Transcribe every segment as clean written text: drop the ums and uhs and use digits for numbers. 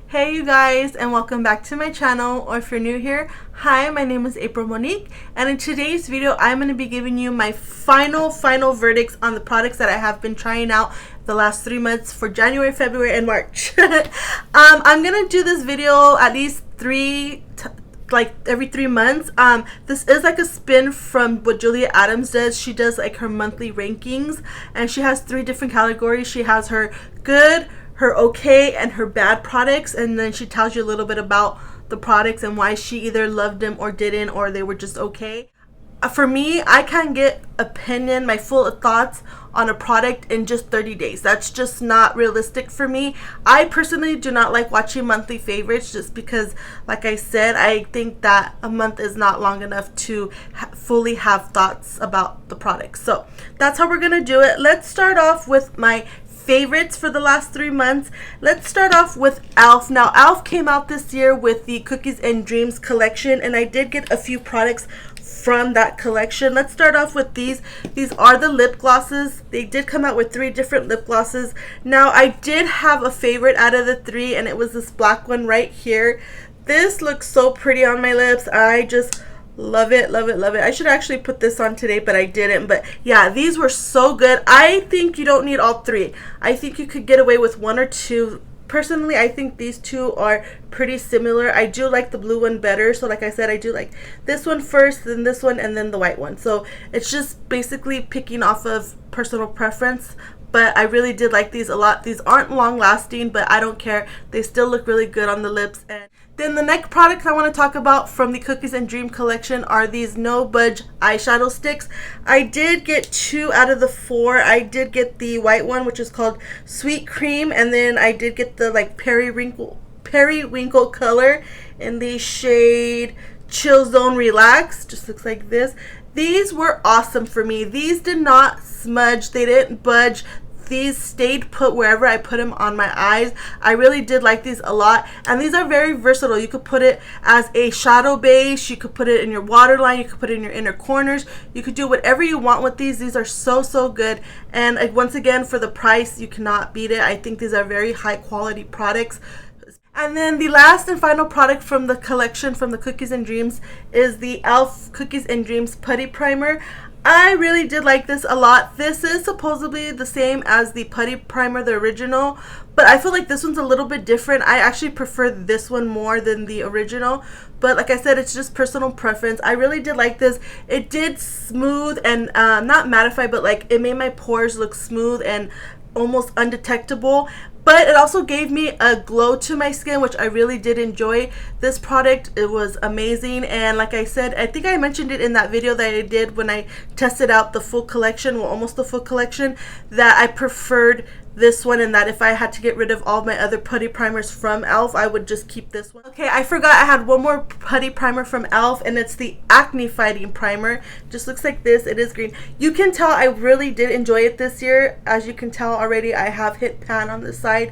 Hey you guys, and welcome back to my channel, or if you're new here, hi, my name is April Monique, and in today's video I'm going to be giving you my final verdicts on the products that I have been trying out the last 3 months for January, February, and March. I'm going to do this video at least every 3 months. This is like a spin from what Julia Adams does. She does like her monthly rankings, and she has 3 different categories. She has her good, her okay, and her bad products, and then she tells you a little bit about the products and why she either loved them or didn't, or they were just okay. For me, I can't get my full thoughts on a product in just 30 days. That's just not realistic for me. I personally do not like watching monthly favorites just because, like I said, I think that a month is not long enough to fully have thoughts about the product. So that's how we're gonna do it. Let's start off with my favorites for the last 3 months. Let's start off with e.l.f. Now, e.l.f. came out this year with the Cookies and Dreams collection, and I did get a few products from that collection. Let's start off with these. These are the lip glosses. They did come out with 3 different lip glosses. Now, I did have a favorite out of the 3, and it was this black one right here. This looks so pretty on my lips. I just love it, love it, love it. I should actually put this on today, but I didn't. But yeah, these were so good. I think you don't need all 3. I think you could get away with 1 or 2. Personally, I think these 2 are pretty similar. I do like the blue one better. So like I said, I do like this one first, then this one, and then the white one. So it's just basically picking off of personal preference. But I really did like these a lot. These aren't long lasting, but I don't care. They still look really good on the lips. And then the next product I want to talk about from the Cookies and Dream collection are these No Budge eyeshadow sticks. I did get 2 out of the 4. I did get the white one, which is called Sweet Cream, and then I did get the like periwinkle color in the shade Chill Zone Relax. Just looks like this. These were awesome for me. These did not smudge. They didn't budge. These stayed put wherever I put them on my eyes. I really did like these a lot. And these are very versatile. You could put it as a shadow base. You could put it in your waterline. You could put it in your inner corners. You could do whatever you want with these. These are so good. And once again, for the price, you cannot beat it. I think these are very high quality products. And then the last and final product from the collection from the Cookies and Dreams is the e.l.f. Cookies and Dreams Putty Primer. I really did like this a lot. This is supposedly the same as the Putty Primer, the original, but I feel like this one's a little bit different. I actually prefer this one more than the original, but like I said, it's just personal preference. I really did like this. It did smooth and not mattify, but like it made my pores look smooth and almost undetectable. But it also gave me a glow to my skin, which I really did enjoy. This product, it was amazing. And like I said, I think I mentioned it in that video that I did when I tested out the full collection, well, almost the full collection, that I preferred this one, and that if I had to get rid of all my other putty primers from e.l.f., I would just keep this one. Okay, I forgot I had one more putty primer from e.l.f., and it's the Acne Fighting Primer. Just looks like this. It is green. You can tell I really did enjoy it this year. As you can tell already, I have hit pan on the side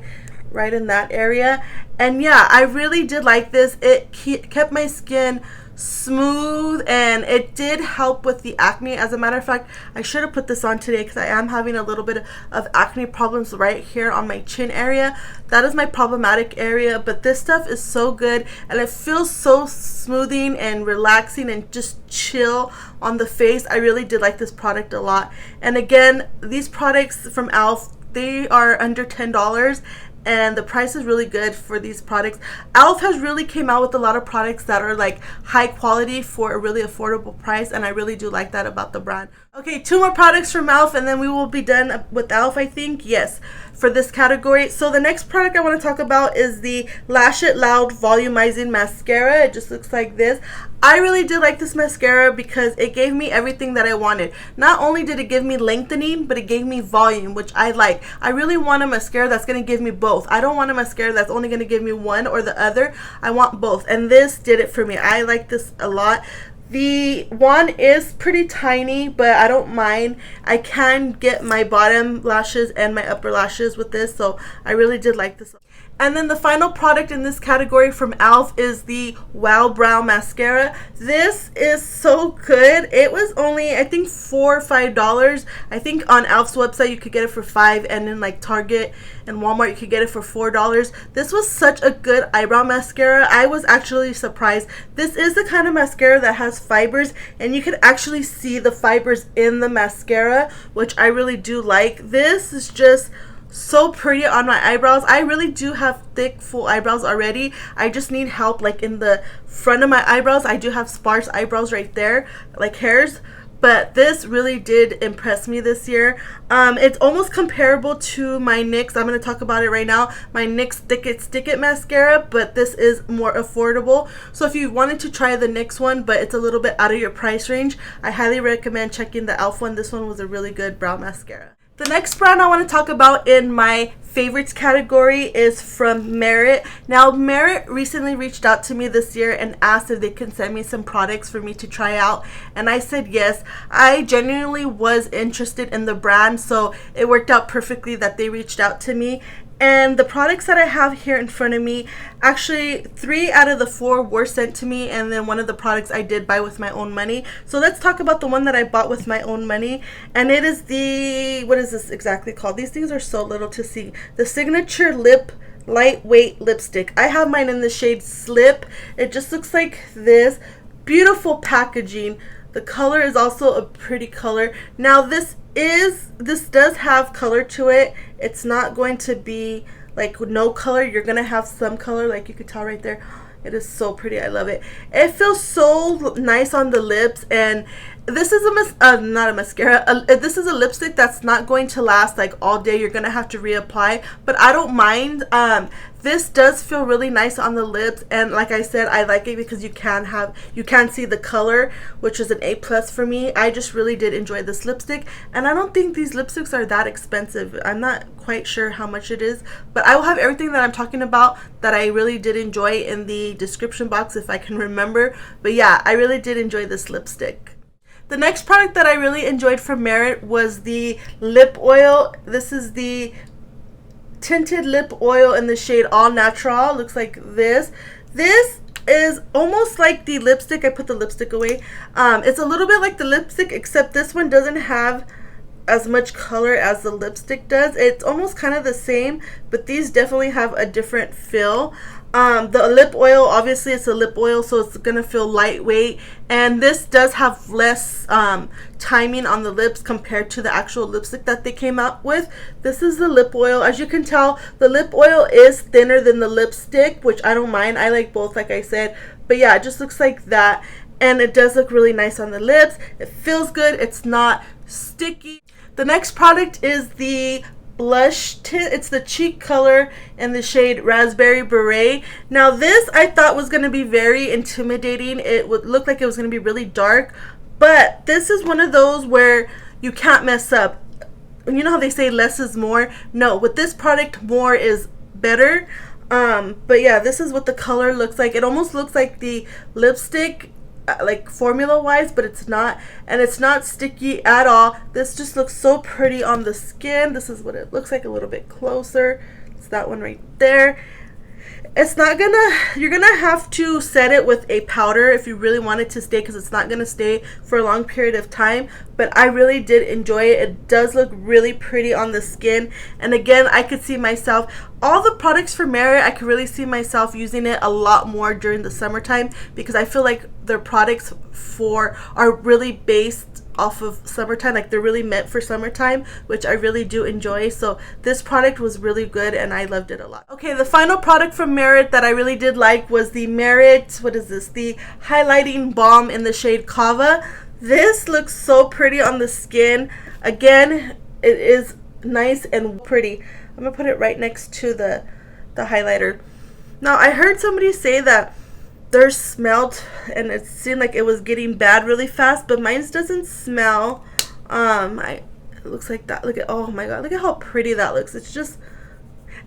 right in that area. And yeah, I really did like this. It kept my skin smooth, and it did help with the acne. As a matter of fact, I should have put this on today because I am having a little bit of acne problems right here on my chin area. That is my problematic area, but this stuff is so good, and it feels so smoothing and relaxing and just chill on the face. I really did like this product a lot. And again, these products from e.l.f., they are under $10, and the price is really good for these products. e.l.f. has really came out with a lot of products that are like high quality for a really affordable price, and I really do like that about the brand. Okay, 2 more products from e.l.f. and then we will be done with e.l.f., I think. Yes, for this category. So the next product I want to talk about is the Lash It Loud Volumizing Mascara. It just looks like this. I really did like this mascara because it gave me everything that I wanted. Not only did it give me lengthening, but it gave me volume, which I like. I really want a mascara that's going to give me both. I don't want a mascara that's only going to give me one or the other. I want both, and this did it for me. I like this a lot. The wand is pretty tiny, but I don't mind. I can get my bottom lashes and my upper lashes with this, so I really did like this. And then the final product in this category from e.l.f. is the Wow Brow Mascara. This is so good. It was only, I think, $4 or $5. I think on e.l.f.'s website you could get it for $5, and in like Target and Walmart you could get it for $4. This was such a good eyebrow mascara. I was actually surprised. This is the kind of mascara that has fibers, and you can actually see the fibers in the mascara, which I really do like. This is just so pretty on my eyebrows. I really do have thick, full eyebrows already. I just need help like in the front of my eyebrows. I do have sparse eyebrows right there, like hairs. But this really did impress me this year. It's almost comparable to my NYX. I'm going to talk about it right now. My NYX Stick It mascara, but this is more affordable. So if you wanted to try the NYX one, but it's a little bit out of your price range, I highly recommend checking the e.l.f. one. This one was a really good brow mascara. The next brand I want to talk about in my favorites category is from Merit. Now, Merit recently reached out to me this year and asked if they can send me some products for me to try out, and I said yes. I genuinely was interested in the brand, so it worked out perfectly that they reached out to me. And the products that I have here in front of me, actually 3 out of the 4 were sent to me, and then one of the products I did buy with my own money. So let's talk about the one that I bought with my own money, and it is the, what is this exactly called? These things are so little to see. The Signature Lip Lightweight Lipstick. I have mine in the shade Slip. It just looks like this. Beautiful packaging. The color is also a pretty color. Now this does have color to it. It's not going to be like no color. You're gonna have some color, like you could tell right there. It is so pretty. I love it. It feels so nice on the lips, and this is not a mascara. This is a lipstick that's not going to last like all day. You're gonna have to reapply, but I don't mind. This does feel really nice on the lips, and like I said, I like it because you can see the color, which is an A+ for me. I just really did enjoy this lipstick, and I don't think these lipsticks are that expensive. I'm not quite sure how much it is, but I will have everything that I'm talking about that I really did enjoy in the description box if I can remember. But yeah, I really did enjoy this lipstick. The next product that I really enjoyed from Merit was the lip oil. This is the tinted lip oil in the shade All Natural. Looks like this. This is almost like the lipstick. I put the lipstick away. It's a little bit like the lipstick, except this one doesn't have as much color as the lipstick does. It's almost kind of the same, but these definitely have a different feel. The lip oil, obviously it's a lip oil, so it's gonna feel lightweight, and this does have less timing on the lips compared to the actual lipstick that they came out with. This is the lip oil. As you can tell, the lip oil is thinner than the lipstick, which I don't mind. I like both, like I said, but yeah, it just looks like that, and it does look really nice on the lips. It feels good. It's not sticky. The next product is the blush tint. It's the cheek color in the shade Raspberry Beret. Now this I thought was going to be very intimidating. It would look like it was going to be really dark, but this is one of those where you can't mess up. You know how they say less is more? No, with this product, more is better. But yeah, this is what the color looks like. It almost looks like the lipstick, like formula wise, but it's not, and it's not sticky at all. This just looks so pretty on the skin. This is what it looks like a little bit closer. It's that one right there. It's not gonna, you're gonna have to set it with a powder if you really want it to stay, because it's not gonna stay for a long period of time. But I really did enjoy it. It does look really pretty on the skin, and again, I could see myself, all the products from Merit, I could really see myself using it a lot more during the summertime, because I feel like their products are really based off of summertime, like they're really meant for summertime, which I really do enjoy. So this product was really good and I loved it a lot. Okay, the final product from Merit that I really did like was the Merit, what is this, the highlighting balm in the shade Kava. This looks so pretty on the skin. Again, it is nice and pretty. I'm gonna put it right next to the highlighter. Now I heard somebody say that theirs smelled and it seemed like it was getting bad really fast, but mine doesn't smell. It looks like that. Look at, oh my god, look at how pretty that looks. It's just,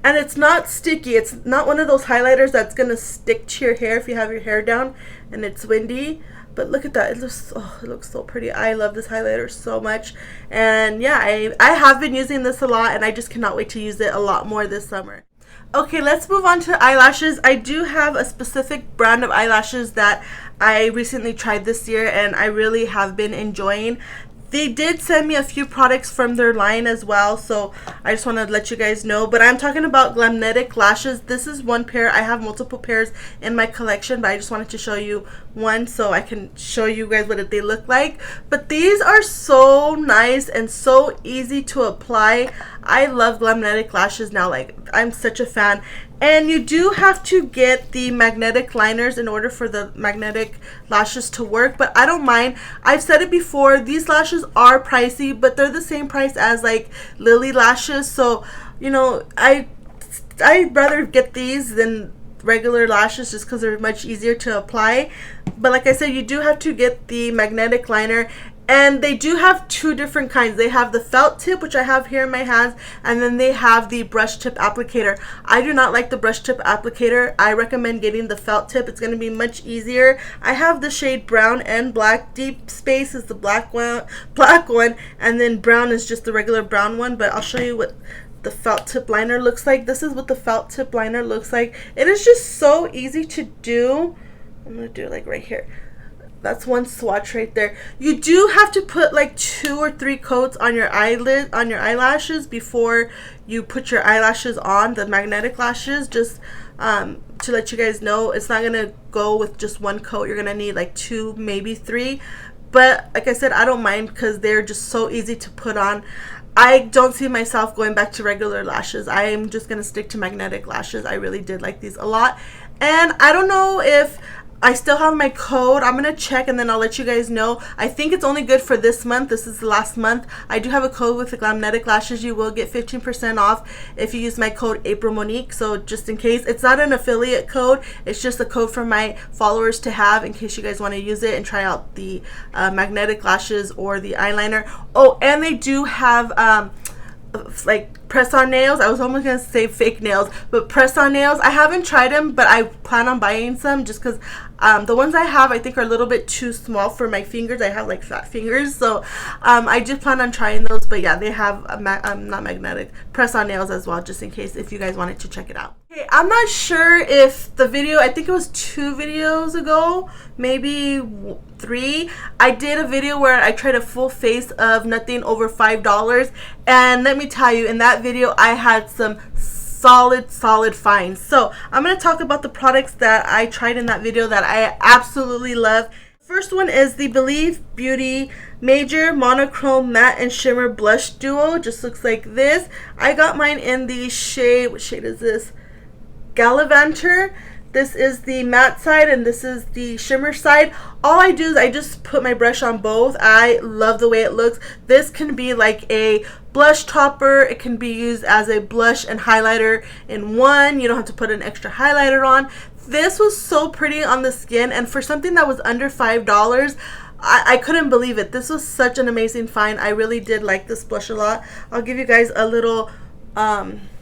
and it's not sticky. It's not one of those highlighters that's gonna stick to your hair if you have your hair down and it's windy. But look at that. It looks so pretty. I love this highlighter so much. And yeah, I have been using this a lot, and I just cannot wait to use it a lot more this summer. Okay, let's move on to eyelashes. I do have a specific brand of eyelashes that I recently tried this year and I really have been enjoying. They did send me a few products from their line as well, so I just want to let you guys know. But I'm talking about Glamnetic lashes. This is one pair. I have multiple pairs in my collection, but I just wanted to show you one so I can show you guys what they look like. But these are so nice and so easy to apply. I love Glamnetic lashes now. Like, I'm such a fan. And you do have to get the magnetic liners in order for the magnetic lashes to work, but I don't mind. I've said it before, these lashes are pricey, but they're the same price as like Lily lashes, so you know, I'd rather get these than regular lashes just because they're much easier to apply. But like I said, you do have to get the magnetic liner. And they do have two different kinds. They have the felt tip, which I have here in my hands, and then they have the brush tip applicator. I do not like the brush tip applicator. I recommend getting the felt tip. It's going to be much easier. I have the shade brown and black. Deep Space is the black one, and then brown is just the regular brown one. But I'll show you what the felt tip liner looks like. This is what the felt tip liner looks like. It is just so easy to do. I'm going to do it like right here. That's one swatch right there. You do have to put like 2 or 3 coats on your eyelid, on your eyelashes before you put your eyelashes on, the magnetic lashes. Just to let you guys know, it's not gonna go with just 1 coat. You're gonna need like 2, maybe 3. But like I said, I don't mind because they're just so easy to put on. I don't see myself going back to regular lashes. I am just gonna stick to magnetic lashes. I really did like these a lot. And I don't know if I still have my code. I'm going to check and then I'll let you guys know. I think it's only good for this month. This is the last month. I do have a code with the Glamnetic lashes. You will get 15% off if you use my code APRILMONIQUE. So just in case, it's not an affiliate code. It's just a code for my followers to have in case you guys want to use it and try out the magnetic lashes or the eyeliner. Oh, and they do have like press-on nails. I was almost gonna say fake nails, but press-on nails. I haven't tried them, but I plan on buying some just because the ones I have I think are a little bit too small for my fingers. I have like fat fingers, so I did plan on trying those. But yeah, they have not magnetic press-on nails as well, just in case if you guys wanted to check it out. Okay, I'm not sure if the video, I think it was 2 videos ago, maybe 3, I did a video where I tried a full face of nothing over $5, and let me tell you, in that video I had some solid finds. So I'm going to talk about the products that I tried in that video that I absolutely love. First one is the Believe Beauty Major Monochrome Matte and Shimmer Blush Duo. Just looks like this. I got mine in the shade, what shade is this? Gallivanter. This is the matte side and this is the shimmer side. All I do is I just put my brush on both. I love the way it looks. This can be like a blush topper. It can be used as a blush and highlighter in one. You don't have to put an extra highlighter on. This was so pretty on the skin, and for something that was under $5, I couldn't believe it. This was such an amazing find. I really did like this blush a lot. I'll give you guys a little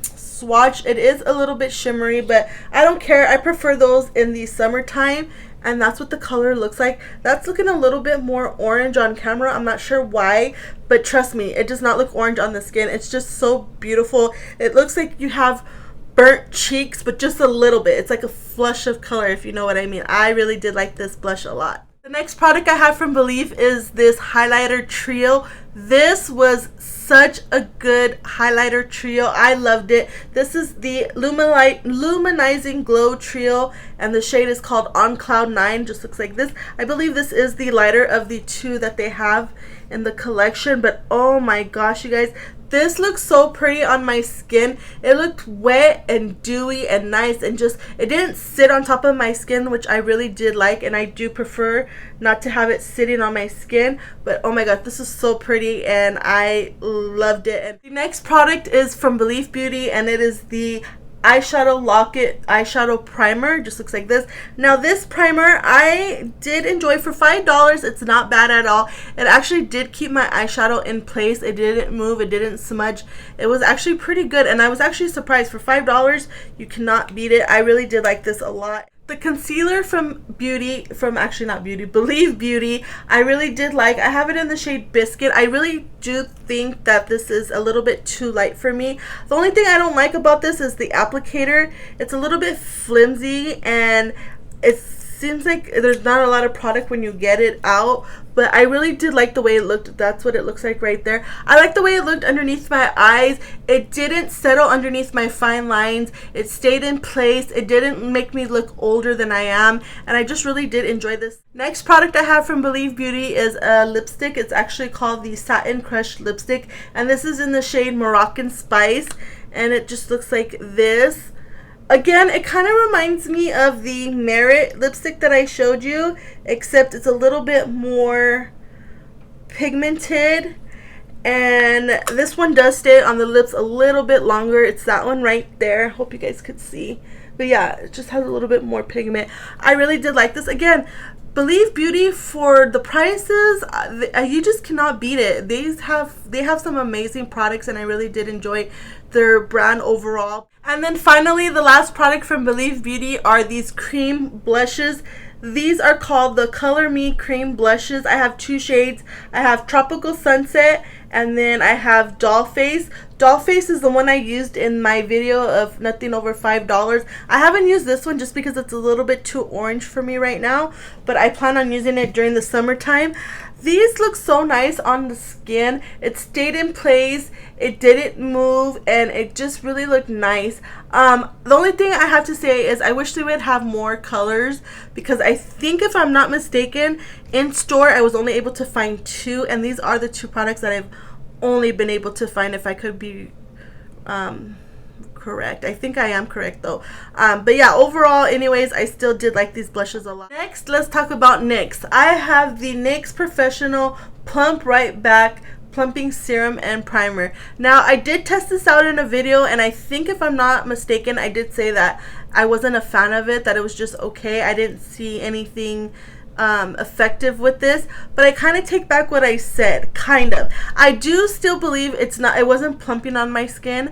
swatch. It is a little bit shimmery, but I don't care. I prefer those in the summertime, and that's what the color looks like. That's looking a little bit more orange on camera. I'm not sure why, but trust me, it does not look orange on the skin. It's just so beautiful. It looks like you have burnt cheeks, but just a little bit. It's like a flush of color, if you know what I mean. I really did like this blush a lot. The next product I have from Believe is this highlighter trio. This was such a good highlighter trio. I loved it. This is the Luminizing Glow Trio, and the shade is called On Cloud 9. Just looks like this. I believe this is the lighter of the 2 that they have in the collection, but oh my gosh, you guys, this looks so pretty on my skin. It looked wet and dewy and nice, and just, it didn't sit on top of my skin, which I really did like, and I do prefer not to have it sitting on my skin. But oh my god, this is so pretty and I loved it. And the next product is from Believe Beauty, and it is the Eyeshadow Locket eyeshadow primer. Just looks like this. Now this primer I did enjoy for $5. It's not bad at all. It actually did keep my eyeshadow in place. It didn't move, it didn't smudge. It was actually pretty good, and I was actually surprised. For $5 you cannot beat it. I really did like this a lot. The concealer from Believe Beauty, I really did like. I have it in the shade Biscuit. I really do think that this is a little bit too light for me. The only thing I don't like about this is the applicator. It's a little bit flimsy and it seems like there's not a lot of product when you get it out, but I really did like the way it looked. That's what it looks like right there. I like the way it looked underneath my eyes. It didn't settle underneath my fine lines. It stayed in place. It didn't make me look older than I am, and I just really did enjoy this. Next product I have from Believe Beauty is a lipstick. It's actually called the Satin Crush lipstick, and this is in the shade Moroccan Spice, and it just looks like this. Again, it kind of reminds me of the Merit lipstick that I showed you, except it's a little bit more pigmented. And this one does stay on the lips a little bit longer. It's that one right there. Hope you guys could see. But yeah, it just has a little bit more pigment. I really did like this. Again, Believe Beauty, for the prices, you just cannot beat it. They have some amazing products, and I really did enjoy their brand overall. And then finally, the last product from Believe Beauty are these cream blushes. These are called the Color Me Cream Blushes. I have two shades. I have Tropical Sunset, and then I have Doll Face. Doll Face is the one I used in my video of nothing over $5. I haven't used this one just because it's a little bit too orange for me right now, but I plan on using it during the summertime. These look so nice on the skin. It stayed in place, it didn't move, and it just really looked nice. The only thing I have to say is I wish they would have more colors, because I think, if I'm not mistaken, in store I was only able to find two, and these are the two products that I've only been able to find, if I could be correct. I think I am correct though. But yeah, overall, anyways, I still did like these blushes a lot. Next, let's talk about NYX. I have the NYX Professional Plump Right Back Plumping Serum and Primer. Now, I did test this out in a video, and I think, if I'm not mistaken, I did say that I wasn't a fan of it, that it was just okay. I didn't see anything effective with this, but I kind of take back what I said. Kind of. I do still believe it wasn't plumping on my skin.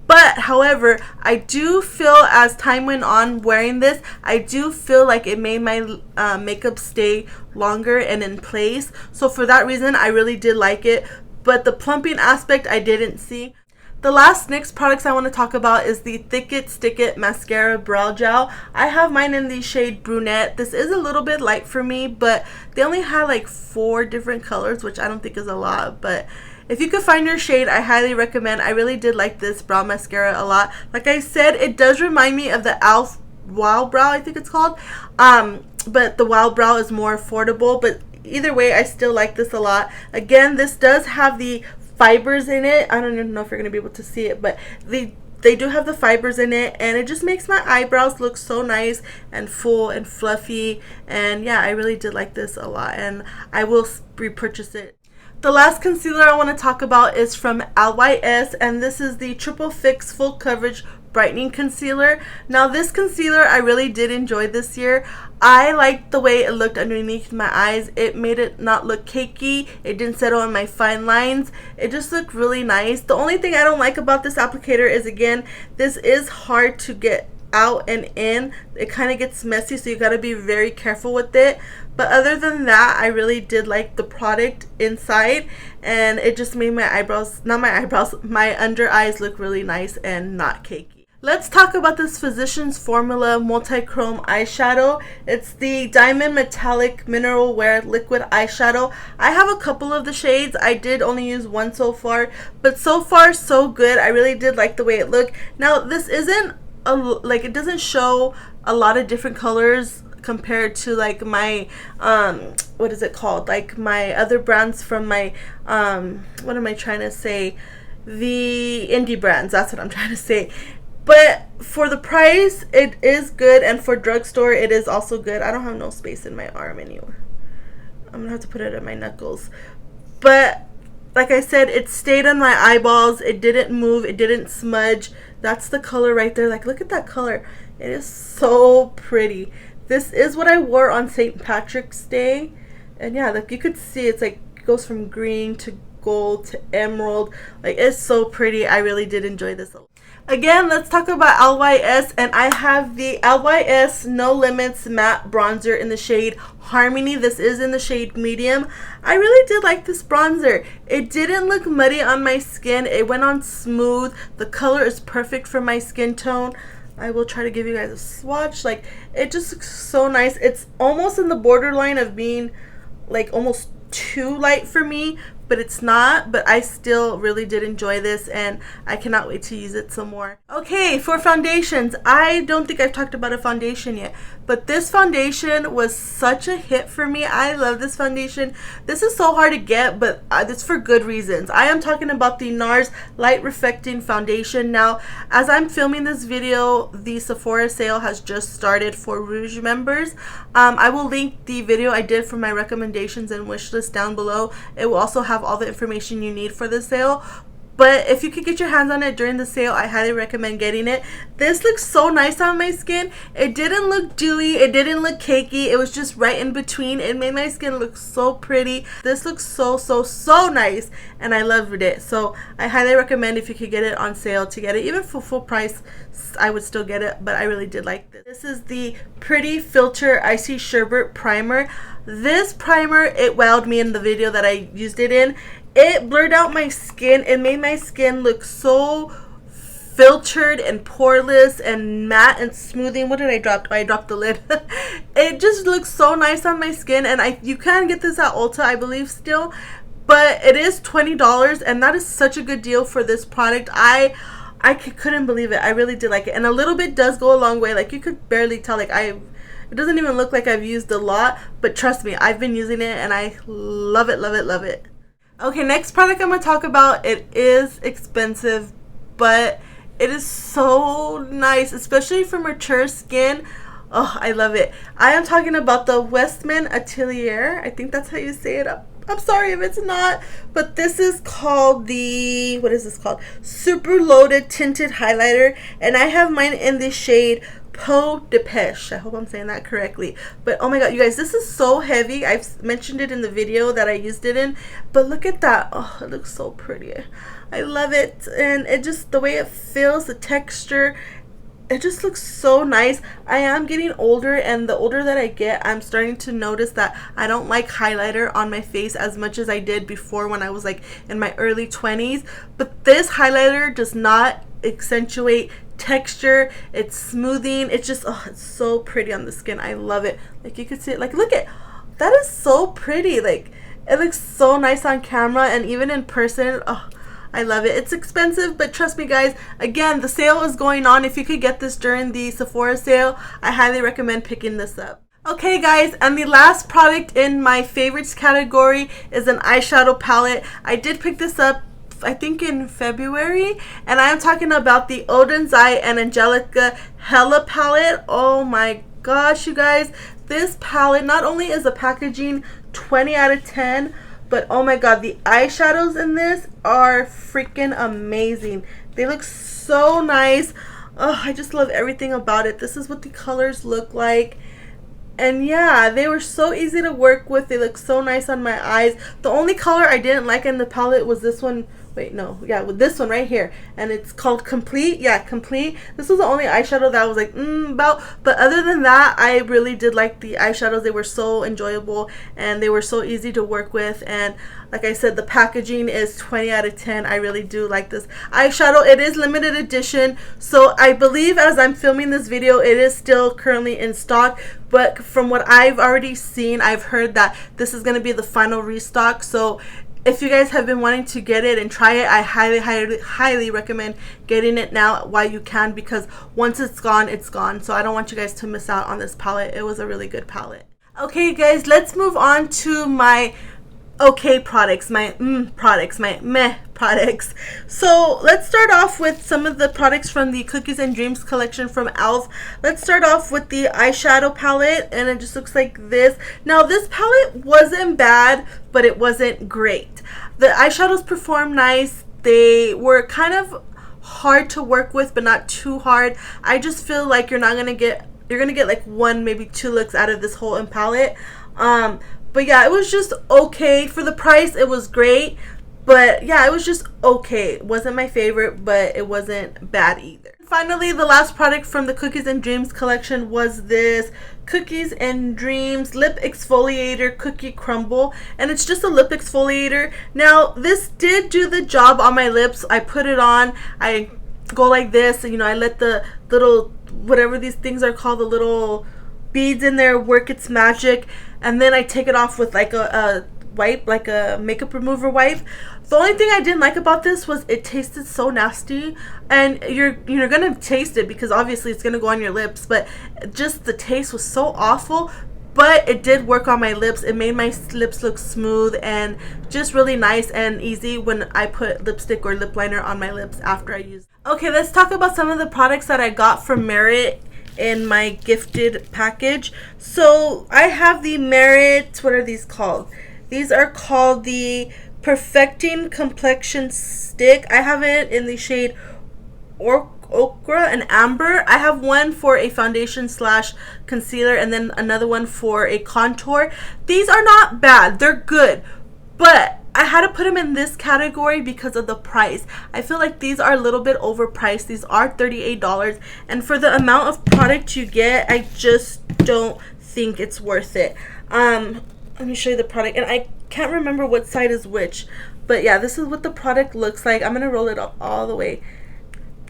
But, however, I do feel, as time went on wearing this, I do feel like it made my makeup stay longer and in place. So for that reason, I really did like it. But the plumping aspect, I didn't see. The last NYX products I want to talk about is the Thick It Stick It Mascara Brow Gel. I have mine in the shade Brunette. This is a little bit light for me, but they only have like 4 different colors, which I don't think is a lot. But if you could find your shade, I highly recommend. I really did like this brow mascara a lot. Like I said, it does remind me of the e.l.f. Wow Brow, I think it's called. But the Wow Brow is more affordable. But either way, I still like this a lot. Again, this does have the fibers in it. I don't even know if you're going to be able to see it, but they do have the fibers in it, and it just makes my eyebrows look so nice and full and fluffy. And yeah, I really did like this a lot, and I will repurchase it. The last concealer I want to talk about is from LYS, and this is the Triple Fix Full Coverage Brightening Concealer. Now, this concealer I really did enjoy this year. I liked the way it looked underneath my eyes. It made it not look cakey. It didn't settle on my fine lines. It just looked really nice. The only thing I don't like about this applicator is, again, this is hard to get out and in. It kind of gets messy, so you got to be very careful with it. But other than that, I really did like the product inside, and it just made my under eyes look really nice and not cakey. Let's talk about this Physicians Formula Multi-Chrome Eyeshadow. It's the Diamond Metallic Mineral Wear Liquid Eyeshadow. I have a couple of the shades. I did only use one so far, but so far so good. I really did like the way it looked. Now, this isn't it doesn't show a lot of different colors compared to like my what is it called, like my other brands from my what am I trying to say, the indie brands. That's what I'm trying to say. But for the price, it is good, and for drugstore, it is also good. I don't have no space in my arm anymore. I'm gonna have to put it at my knuckles. But like I said, it stayed on my eyeballs. It didn't move. It didn't smudge. That's the color right there. Like, look at that color. It is so pretty. This is what I wore on St. Patrick's Day. And yeah, like you could see, it's like, it goes from green to gold to emerald. Like, it's so pretty. I really did enjoy this a lot. Again, let's talk about LYS, and I have the LYS No Limits Matte Bronzer in the shade Harmony. This is in the shade medium. I really did like this bronzer. It didn't look muddy on my skin. It went on smooth. The color is perfect for my skin tone. I will try to give you guys a swatch. Like, it just looks so nice. It's almost in the borderline of being like almost too light for me, but it's not. But I still really did enjoy this, and I cannot wait to use it some more. Okay, for foundations, I don't think I've talked about a foundation yet, but this foundation was such a hit for me. I love this foundation. This is so hard to get, but it's for good reasons. I am talking about the NARS Light Reflecting Foundation. Now, as I'm filming this video, the Sephora sale has just started for Rouge members. I will link the video I did for my recommendations and wish list down below. It will also have all the information you need for the sale. But if you could get your hands on it during the sale, I highly recommend getting it. This looks so nice on my skin. It didn't look dewy. It didn't look cakey. It was just right in between. It made my skin look so pretty. This looks so nice, and I loved it. So I highly recommend, if you could get it on sale, to get it. Even for full price, I would still get it, but I really did like this. This is the Pretty Filter Icy Sherbet Primer. This primer, it wowed me in the video that I used it in. It blurred out my skin. It made my skin look so filtered and poreless and matte and smoothing. What did I drop? I dropped the lid. It just looks so nice on my skin, and you can get this at Ulta, I believe, still, but it is $20, and that is such a good deal for this product. I couldn't believe it. I really did like it, and a little bit does go a long way. Like, you could barely tell. Like, it doesn't even look like I've used a lot, but trust me, I've been using it, and I love it, love it, love it. Okay, next product I'm going to talk about, it is expensive, but it is so nice, especially for mature skin. Oh, I love it. I am talking about the Westman Atelier. I think that's how you say it. I'm sorry if it's not, but this is called the, what is this called? Super Loaded Tinted Highlighter, and I have mine in the shade Peau de Pêche. I hope I'm saying that correctly. But oh my god, you guys, this is so heavy. I've mentioned it in the video that I used it in, but look at that. Oh, it looks so pretty. I love it, and it just, the way it feels, the texture, it just looks so nice. I am getting older, and the older that I get, I'm starting to notice that I don't like highlighter on my face as much as I did before when I was like in my early 20s. But this highlighter does not accentuate texture. It's smoothing. It's just, oh, it's so pretty on the skin. I love it. Like, you can see it. Like, look at that, is so pretty. Like, it looks so nice on camera, and even in person, oh, I love it. It's expensive, but trust me, guys, again, the sale is going on. If you could get this during the Sephora sale, I highly recommend picking this up. Okay, guys, and the last product in my favorites category is an eyeshadow palette. I did pick this up, I think, in February, and I am talking about the Odin's Eye and Angelica Hella palette. Oh my gosh, you guys, this palette, not only is the packaging 20 out of 10, but oh my god, the eyeshadows in this are freaking amazing. They look so nice. Oh, I just love everything about it. This is what the colors look like. And yeah, they were so easy to work with. They look so nice on my eyes. The only color I didn't like in the palette was this one. Wait, no. Yeah, with this one right here. And it's called Complete. Yeah, Complete. This was the only eyeshadow that I was like, about. But other than that, I really did like the eyeshadows. They were so enjoyable, and they were so easy to work with. And like I said, the packaging is 20 out of 10. I really do like this eyeshadow. It is limited edition. So I believe as I'm filming this video, it is still currently in stock. But from what I've already seen, I've heard that this is going to be the final restock. So if you guys have been wanting to get it and try it, I highly recommend getting it now while you can, because once it's gone, it's gone. So I don't want you guys to miss out on this palette. It was a really good palette. Okay, guys, let's move on to my okay products, my products, my meh products. So let's start off with some of the products from the Cookies and Dreams collection from e.l.f. Let's start off with the eyeshadow palette, and it just looks like this. Now, this palette wasn't bad, but it wasn't great. The eyeshadows performed nice. They were kind of hard to work with, but not too hard. I just feel like you're gonna get like one, maybe two looks out of this whole palette. But yeah, it was just okay. For the price, it was great. But yeah, it was just okay. It wasn't my favorite, but it wasn't bad either. Finally, the last product from the Cookies and Dreams collection was this Cookies and Dreams Lip Exfoliator Cookie Crumble. And it's just a lip exfoliator. Now, this did do the job on my lips. I put it on. I go like this. And, you know, I let the little, whatever these things are called, the little beads in there work its magic. And then I take it off with like a wipe, like a makeup remover wipe. The only thing I didn't like about this was it tasted so nasty, and you're gonna taste it because obviously it's gonna go on your lips, but just the taste was so awful. But it did work on my lips. It made my lips look smooth and just really nice and easy when I put lipstick or lip liner on my lips after I use it. Okay, let's talk about some of the products that I got from Merit in my gifted package. So I have the Merit, what are these called? These are called the Perfecting Complexion Stick. I have it in the shade Ochre and Amber. I have one for a foundation / concealer and then another one for a contour. These are not bad. They're good. But I had to put them in this category because of the price. I feel like these are a little bit overpriced. These are $38. And for the amount of product you get, I just don't think it's worth it. Let me show you the product. And I can't remember what side is which. But yeah, this is what the product looks like. I'm going to roll it up all the way.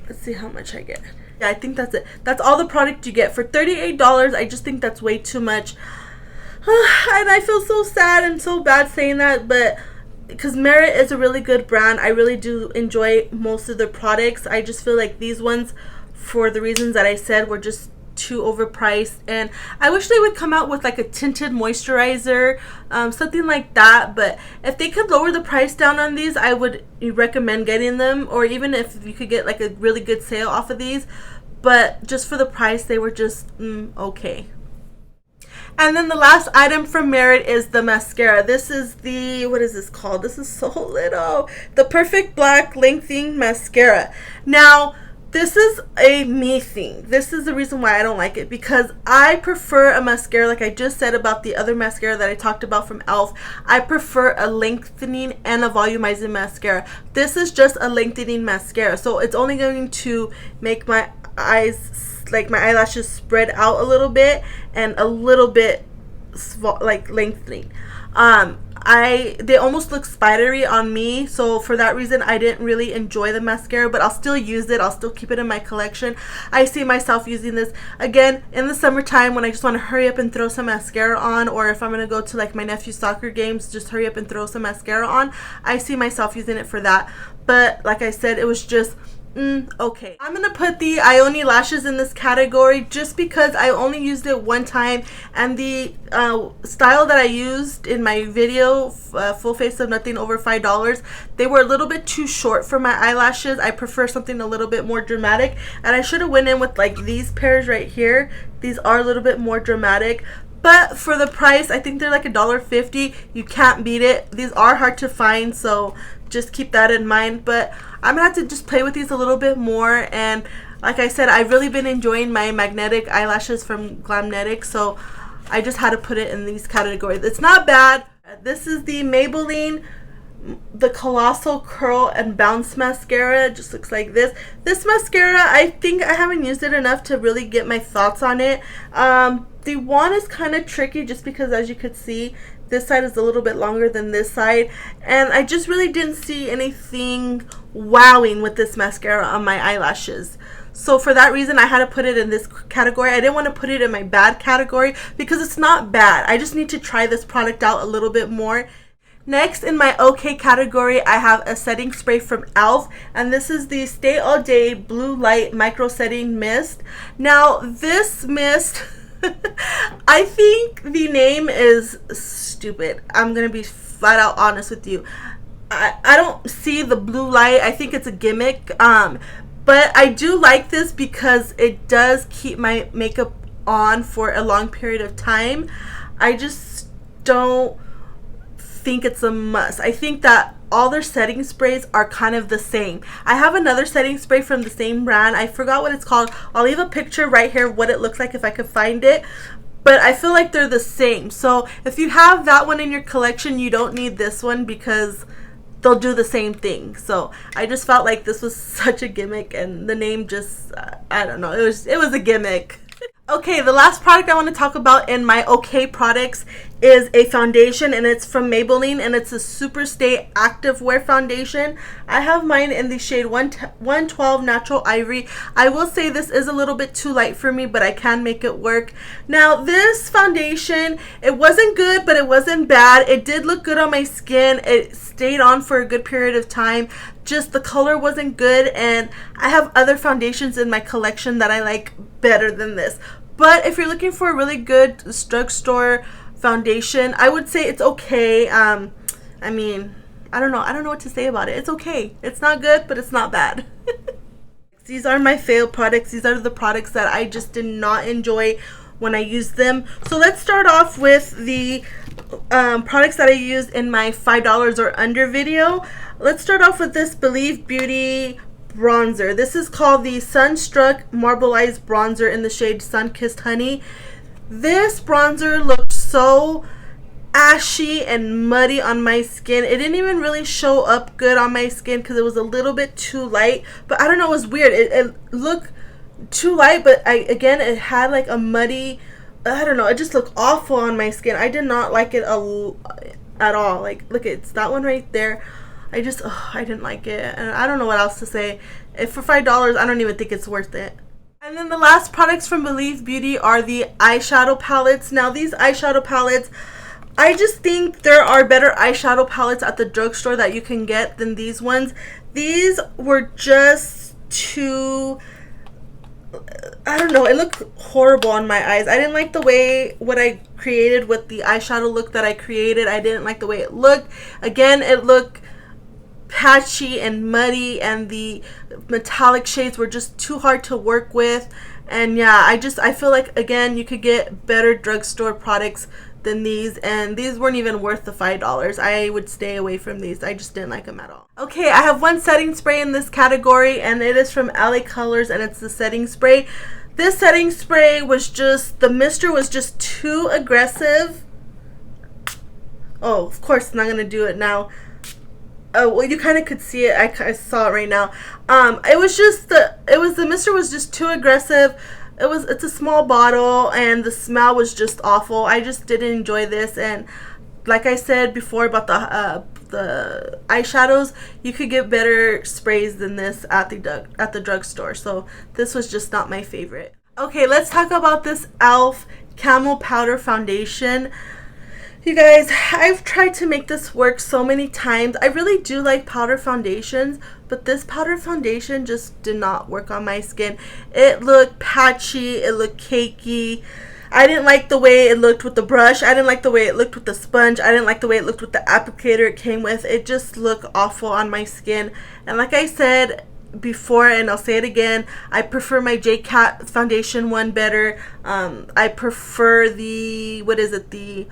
Let's see how much I get. Yeah, I think that's it. That's all the product you get. For $38, I just think that's way too much. And I feel so sad and so bad saying that. But because Merit is a really good brand. I really do enjoy most of their products. I just feel like these ones, for the reasons that I said, were just too overpriced, and I wish they would come out with like a tinted moisturizer, something like that. But if they could lower the price down on these, I would recommend getting them, or even if you could get like a really good sale off of these. But just for the price, they were just okay. And then the last item from Merit is the mascara. This is the, what is this called? This is so little. The Perfect Black Lengthening Mascara. Now, this is a me thing. This is the reason why I don't like it, because I prefer a mascara, like I just said about the other mascara that I talked about from e.l.f. I prefer a lengthening and a volumizing mascara. This is just a lengthening mascara, so it's only going to make my eyes, like my eyelashes, spread out a little bit and a little bit like lengthening. They almost look spidery on me, so for that reason I didn't really enjoy the mascara, but I'll still use it. I'll still keep it in my collection. I see myself using this again in the summertime when I just want to hurry up and throw some mascara on, or if I'm going to go to like my nephew's soccer games, just hurry up and throw some mascara on. I see myself using it for that. But like I said, it was just okay. I'm gonna put the Ioni lashes in this category just because I only used it one time, and the style that I used in my video, full face of nothing over $5, they were a little bit too short for my eyelashes. I prefer something a little bit more dramatic, and I should have went in with like these pairs right here. These are a little bit more dramatic. But for the price, I think they're like $1.50. You can't beat it. These are hard to find, so just keep that in mind. But I'm gonna have to just play with these a little bit more. And like I said, I've really been enjoying my magnetic eyelashes from Glamnetic, so I just had to put it in these categories. It's not bad. This is the Maybelline the Colossal Curl and Bounce Mascara. It just looks like this. This mascara, I think I haven't used it enough to really get my thoughts on it. The wand is kind of tricky just because, as you could see, this side is a little bit longer than this side, and I just really didn't see anything wowing with this mascara on my eyelashes. So for that reason, I had to put it in this category. I didn't want to put it in my bad category because it's not bad. I just need to try this product out a little bit more. Next, in my okay category, I have a setting spray from e.l.f. and this is the Stay All Day Blue Light Micro Setting Mist. Now, this mist, I think the name is stupid. I'm going to be flat out honest with you. I don't see the blue light. I think it's a gimmick. But I do like this because it does keep my makeup on for a long period of time. I just don't think it's a must. I think that all their setting sprays are kind of the same. I have another setting spray from the same brand. I forgot what it's called. I'll leave a picture right here what it looks like if I could find it. But I feel like they're the same. So if you have that one in your collection, you don't need this one because they'll do the same thing. So I just felt like this was such a gimmick, and the name just I don't know, it was a gimmick. Okay, the last product I want to talk about in my okay products is a foundation, and it's from Maybelline, and it's a Super Stay Active Wear foundation. I have mine in the shade 112 Natural Ivory. I will say this is a little bit too light for me, but I can make it work. Now, this foundation, it wasn't good, but it wasn't bad. It did look good on my skin. It stayed on for a good period of time. Just the color wasn't good, and I have other foundations in my collection that I like better than this. But if you're looking for a really good drugstore foundation, I would say it's okay. I mean, I don't know what to say about it. It's okay. It's not good, but it's not bad. These are my failed products. These are the products that I just did not enjoy when I used them. So let's start off with the products that I used in my $5 or under video. Let's start off with this Believe Beauty bronzer. This is called the Sunstruck Marbleized Bronzer in the shade Sun-Kissed Honey. This bronzer looked so ashy and muddy on my skin. It didn't even really show up good on my skin because it was a little bit too light. But I don't know, it was weird. It looked too light, but again, it had like a muddy, I don't know, it just looked awful on my skin. I did not like it at all. Like, look, it's that one right there. I didn't like it, and I don't know what else to say. If for $5, I don't even think it's worth it. And then the last products from Believe Beauty are the eyeshadow palettes. Now, these eyeshadow palettes, I just think there are better eyeshadow palettes at the drugstore that you can get than these ones. These were just too, I don't know, it looked horrible on my eyes. I didn't like the way what I created with the eyeshadow look that I created. I didn't like the way it looked. Again, it looked patchy and muddy, and the metallic shades were just too hard to work with. And yeah, I feel like, again, you could get better drugstore products than these, and these weren't even worth the $5. I would stay away from these. I just didn't like them at all. Okay, I have one setting spray in this category, and it is from LA Colors, and it's the setting spray. This setting spray was just, the mister was just too aggressive. Oh, of course, I'm not gonna do it now. Well, you kind of could see it. I saw it right now. It was just the mister was just too aggressive. It's a small bottle, and the smell was just awful. I just didn't enjoy this. And like I said before about the eyeshadows, you could get better sprays than this at the drugstore. So this was just not my favorite. Okay, let's talk about this e.l.f. Camel Powder Foundation. You guys, I've tried to make this work so many times. I really do like powder foundations, but this powder foundation just did not work on my skin. It looked patchy, it looked cakey. I didn't like the way it looked with the brush. I didn't like the way it looked with the sponge. I didn't like the way it looked with the applicator it came with. It just looked awful on my skin. And like I said before, and I'll say it again, I prefer my JCat foundation one better. I prefer the, what is it, the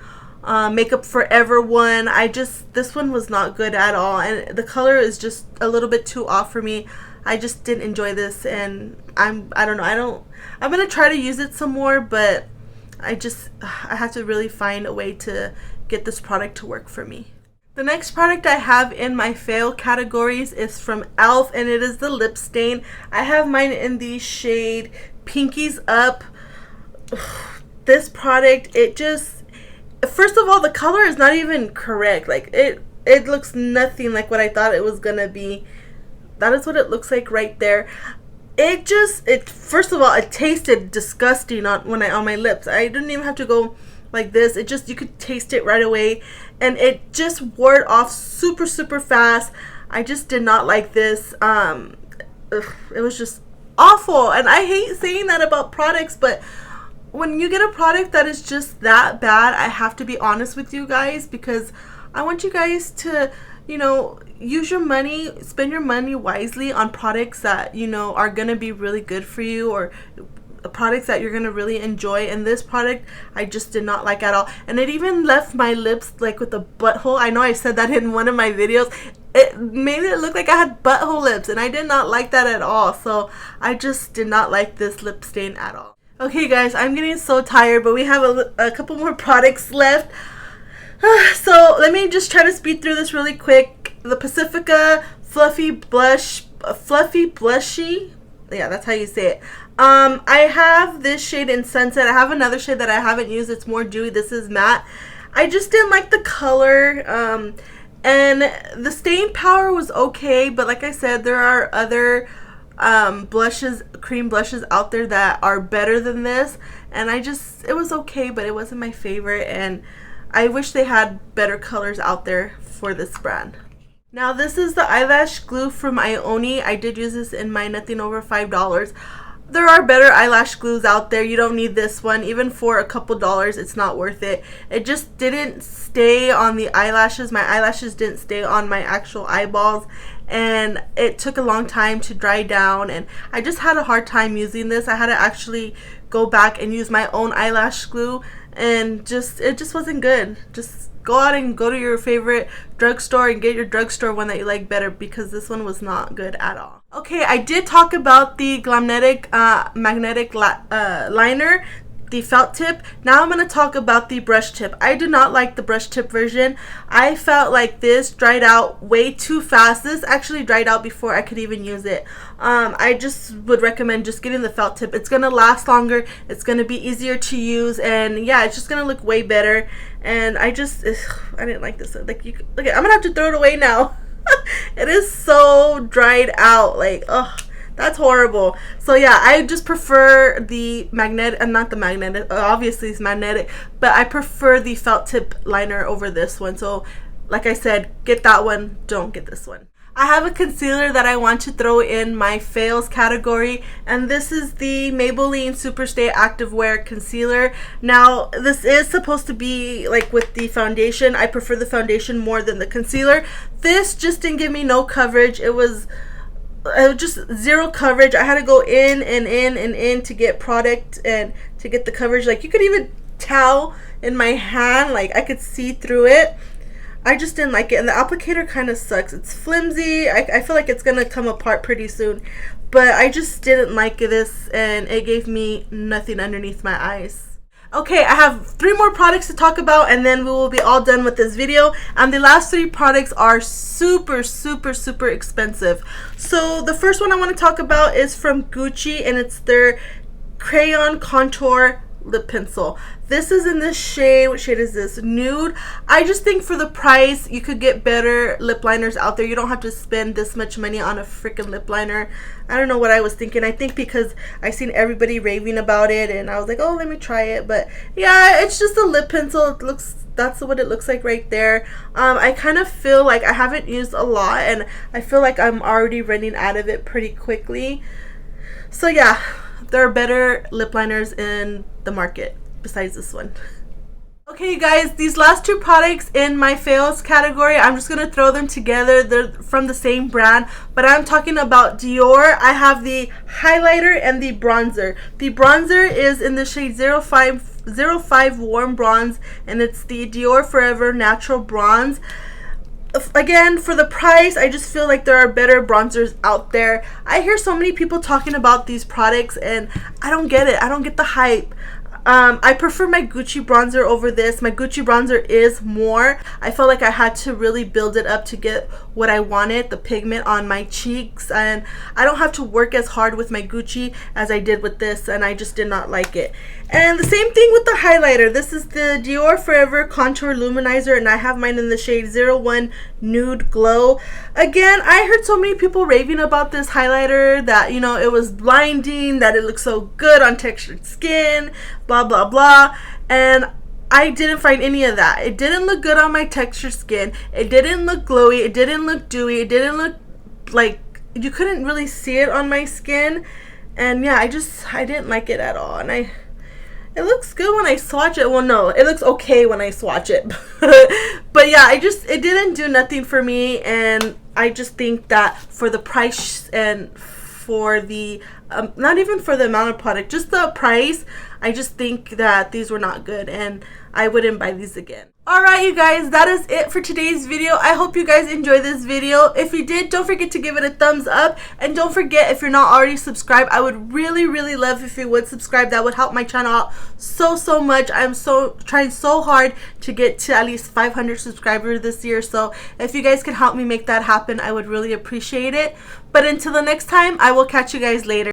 Makeup Forever one. This one was not good at all, and the color is just a little bit too off for me. I just didn't enjoy this, and I'm gonna try to use it some more, but I have to really find a way to get this product to work for me. The next product I have in my fail categories is from e.l.f. and it is the lip stain. I have mine in the shade Pinkies Up. This product, it just, first of all, the color is not even correct. Like, it looks nothing like what I thought it was gonna be. That is what it looks like right there. First of all, it tasted disgusting on my lips. I didn't even have to go like this. You could taste it right away, and it just wore off super, super fast. I just did not like this. It was just awful, and I hate saying that about products, but when you get a product that is just that bad, I have to be honest with you guys, because I want you guys to, use your money, spend your money wisely on products that, are going to be really good for you, or products that you're going to really enjoy. And this product, I just did not like at all. And it even left my lips like with a butthole. I know I said that in one of my videos. It made it look like I had butthole lips, and I did not like that at all. So I just did not like this lip stain at all. Okay guys, I'm getting so tired, but we have a couple more products left. So let me just try to speed through this really quick. the Pacifica Fluffy Blushy. Yeah, that's how you say it. I have this shade in Sunset. I have another shade that I haven't used. It's more dewy. This is matte. I just didn't like the color. And the staying power was okay, but like I said, there are other blushes, cream blushes out there that are better than this, and it was okay, but it wasn't my favorite, and I wish they had better colors out there for this brand. Now this is the eyelash glue from Ioni. I did use this in my nothing over $5. There are better eyelash glues out there. You don't need this one. Even for a couple dollars, it's not worth it. It just didn't stay on the eyelashes. My eyelashes didn't stay on my actual eyeballs, and it took a long time to dry down, and I just had a hard time using this. I had to actually go back and use my own eyelash glue, and it just wasn't good. Just go out and go to your favorite drugstore and get your drugstore one that you like better, because this one was not good at all. Okay, I did talk about the Glamnetic magnetic liner, the felt tip. Now I'm going to talk about the brush tip. I do not like the brush tip version. I felt like this dried out way too fast. This actually dried out before I could even use it. I just would recommend just getting the felt tip. It's going to last longer. It's going to be easier to use, and yeah, it's just going to look way better. And I didn't like this. Like, look, I'm going to have to throw it away now. It is so dried out. Like, ugh. That's horrible. So yeah, I just prefer the magnetic, not the magnetic, obviously it's magnetic, but I prefer the felt tip liner over this one. So like I said, get that one, don't get this one. I have a concealer that I want to throw in my fails category, and this is the Maybelline Superstay Activewear Concealer. Now, this is supposed to be like with the foundation. I prefer the foundation more than the concealer. This just didn't give me no coverage. It was just zero coverage. I had to go in and in and in to get product and to get the coverage. Like, you could even tell in my hand, like I could see through it. I just didn't like it, and the applicator kind of sucks. It's flimsy. I feel like it's gonna come apart pretty soon, but I just didn't like this, and it gave me nothing underneath my eyes. Okay, I have 3 more products to talk about, and then we will be all done with this video. And the last 3 products are super expensive. So the first one I want to talk about is from Gucci, and it's their Crayon Contour Lip Pencil. This is in this shade. What shade is this? Nude. I just think for the price, you could get better lip liners out there. You don't have to spend this much money on a freaking lip liner. I don't know what I was thinking. I think because I seen everybody raving about it, and I was like, oh, let me try it. But yeah, it's just a lip pencil. That's what it looks like right there. I kind of feel like I haven't used a lot, and I feel like I'm already running out of it pretty quickly. So yeah, there are better lip liners in the market besides this one. Okay, you guys, these last 2 products in my fails category, I'm just gonna throw them together. They're from the same brand, but I'm talking about Dior. I have the highlighter and the bronzer. The bronzer is in the shade 05 Warm Bronze, and it's the Dior Forever Natural Bronze. Again, for the price, I just feel like there are better bronzers out there. I hear so many people talking about these products, and I don't get it. I don't get the hype. I prefer my Gucci bronzer over this. My Gucci bronzer is more. I felt like I had to really build it up to get what I wanted, the pigment on my cheeks, and I don't have to work as hard with my Gucci as I did with this, and I just did not like it. And the same thing with the highlighter. This is the Dior Forever Contour Luminizer, and I have mine in the shade 01 Nude Glow. Again, I heard so many people raving about this highlighter, that, you know, it was blinding, that it looked so good on textured skin, blah blah blah, and I didn't find any of that. It didn't look good on my textured skin. It didn't look glowy. It didn't look dewy. It didn't look like, you couldn't really see it on my skin. And yeah, I didn't like it at all. And it looks good when I swatch it. Well, no, it looks okay when I swatch it. But yeah, it didn't do nothing for me, and I just think that for the price and for the not even for the amount of product, just the price, I just think that these were not good and I wouldn't buy these again. Alright you guys, that is it for today's video. I hope you guys enjoyed this video. If you did, don't forget to give it a thumbs up. And don't forget, if you're not already subscribed, I would really love if you would subscribe. That would help my channel out so much. I'm trying so hard to get to at least 500 subscribers this year. So if you guys can help me make that happen, I would really appreciate it. But until the next time, I will catch you guys later.